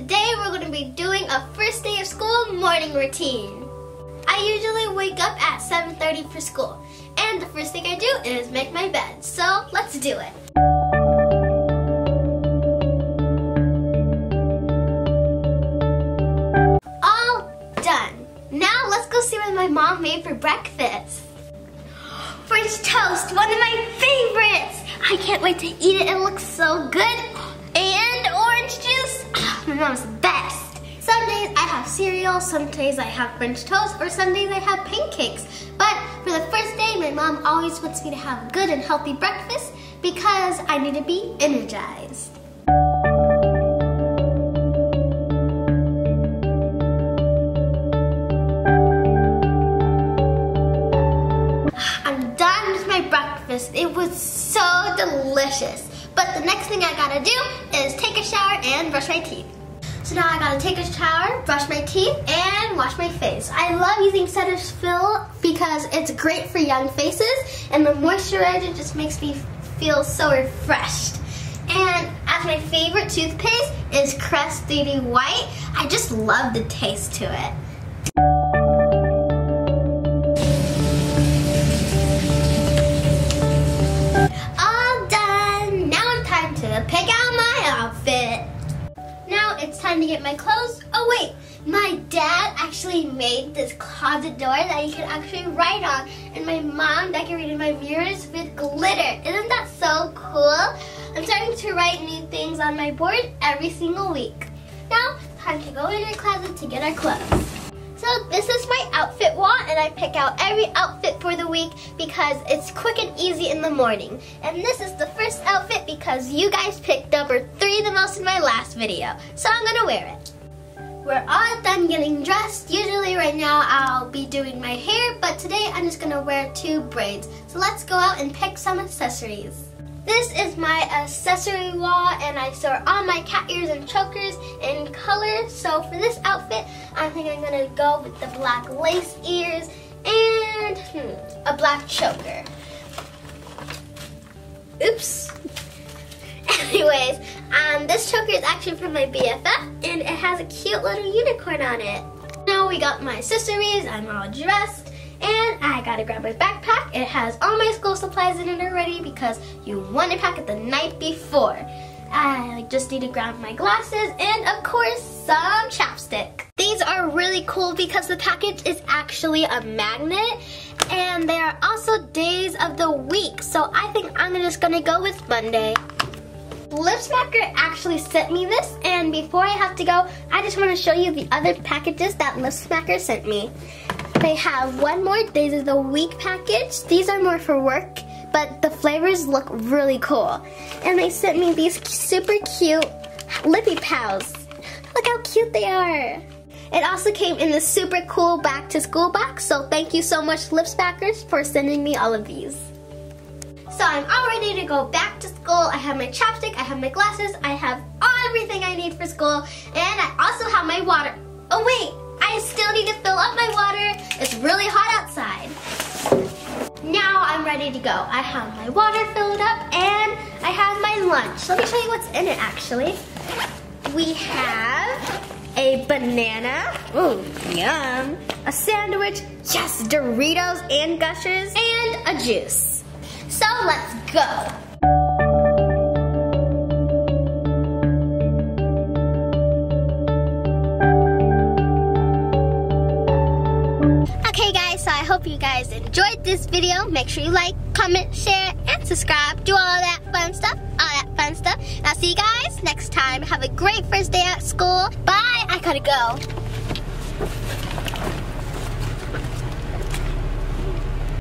today we're going to be doing a first day of school morning routine. I usually wake up at 7:30 for school, and the first thing I do is make my bed. So let's do it. All done. Now let's go see what my mom made for breakfast. French toast, one of my favorites. I can't wait to eat it. It looks so good. And orange juice. My mom's the best. Some days I have cereal, some days I have French toast, or some days I have pancakes. But for the first day, my mom always wants me to have good and healthy breakfast because I need to be energized. I'm done with my breakfast. It was so delicious. But the next thing I gotta do is take a shower and brush my teeth. So now I gotta take a shower, brush my teeth, and wash my face. I love using Cetaphil because it's great for young faces, and the moisturizer just makes me feel so refreshed. And as my favorite toothpaste is Crest Duty White. I just love the taste to it. All done. Now it's time to pick out my outfit. Now it's time to get my clothes. Oh wait, my dad actually made this closet door that you can actually write on, and my mom decorated my mirrors with glitter. Isn't that so cool? I'm starting to write new things on my board every single week. Now, time to go in our closet to get our clothes. So this is my outfit wall, and I pick out every outfit for the week because it's quick and easy in the morning. And this is the first outfit because you guys picked number 3 the most in my last video. So I'm gonna wear it. We're all done getting dressed. Usually right now I'll be doing my hair, but today I'm just gonna wear 2 braids. So let's go out and pick some accessories. This is my accessory wall, and I store all my cat ears and chokers in colors. So for this outfit, I think I'm gonna go with the black lace ears and a black choker. Oops. Anyways, this choker is actually from my BFF, and it has a cute little unicorn on it. Now we got my accessories, I'm all dressed. And I gotta grab my backpack. It has all my school supplies in it already because you want to pack it the night before. I just need to grab my glasses and of course some chapstick. These are really cool because the package is actually a magnet, and they are also days of the week. So I think I'm just gonna go with Monday. Lipsmacker actually sent me this, and before I have to go, I just want to show you the other packages that Lipsmacker sent me. They have one more days of the week package. These are more for work, but the flavors look really cool. And they sent me these super cute Lippy Pals. Look how cute they are. It also came in this super cool back to school box, so thank you so much Lipsmackers for sending me all of these. So I'm all ready to go back to school. I have my chapstick, I have my glasses, I have everything I need for school, and I also have my water. Oh wait, I still need to fill up my water. It's really hot outside. Now I'm ready to go. I have my water filled up and I have my lunch. Let me show you what's in it actually. We have a banana, ooh, yum, a sandwich, yes, Doritos and Gushers, and a juice. So let's go. Okay guys, so I hope you guys enjoyed this video. Make sure you like, comment, share, and subscribe. Do all that fun stuff, And I'll see you guys next time. Have a great first day at school. Bye, I gotta go.